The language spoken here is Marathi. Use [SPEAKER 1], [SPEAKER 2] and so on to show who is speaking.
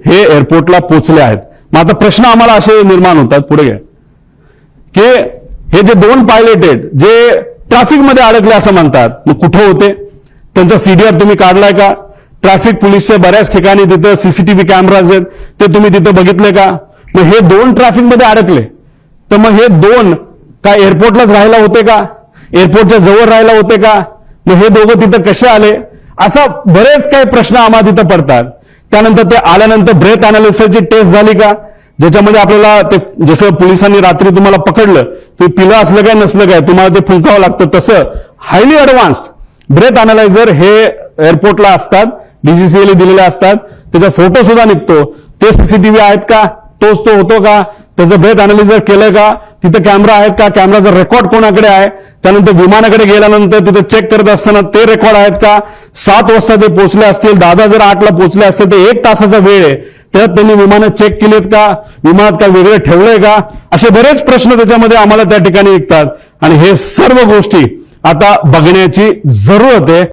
[SPEAKER 1] हे एअरपोर्टला पोहोचले आहेत. मग आता प्रश्न आम्हाला असे निर्माण होतात, पुढे घ्या, की हे जे 2 पायलट आहेत जे ट्रॅफिकमध्ये अडकले असं म्हणतात, मग कुठे होते? त्यांचा सीडीआर तुम्ही काढलाय का? ट्रॅफिक पोलीसच्या बऱ्याच ठिकाणी तिथं सीसीटीव्ही कॅमेराज आहेत, ते तुम्ही तिथं बघितले का? मग हे 2 ट्रॅफिकमध्ये अडकले, तर मग हे 2 काय एअरपोर्टलाच राहायला होते का? एअरपोर्टच्या जवळ राहायला होते का? मग हे दोघं तिथं कसे आले? असा बरेच काही प्रश्न आम्हाला तिथं पडतात. त्यानंतर ते आल्यानंतर ब्रेथ अनालिसिसची टेस्ट झाली का, ज्याच्यामध्ये आपल्याला ते जसं पोलिसांनी रात्री तुम्हाला पकडलं, ते पिलं असलं काय नसलं काय तुम्हाला ते फुंकावं लागतं, तसं हायली ॲडव्हान्स्ड ब्रेथ अनालायझर हे एअरपोर्टला असतात, डीजीसीएला दिलेले असतात. त्याचा फोटो सुद्धा निघतो. ते सीसीटीव्ही आहेत का, तोच तो होतो का, त्याचं ब्रेथ अनालिझर केलं का, तिथं कॅमेरा आहेत का, कॅमेराचा रेकॉर्ड कोणाकडे आहे, त्यानंतर विमानाकडे गेल्यानंतर तिथं चेक करत असताना ते रेकॉर्ड आहेत का, 7 वाजता ते पोहोचले असतील, दादा जर 8ला पोहोचले असतील तर 1 तासाचा वेळ आहे, त्यात त्यांनी विमानं चेक केलीत का, विमानात काय वेगळं ठेवलंय का, असे बरेच प्रश्न त्याच्यामध्ये आम्हाला त्या ठिकाणी निघतात. आणि हे सर्व गोष्टी आता बघण्याची जरूरत आहे.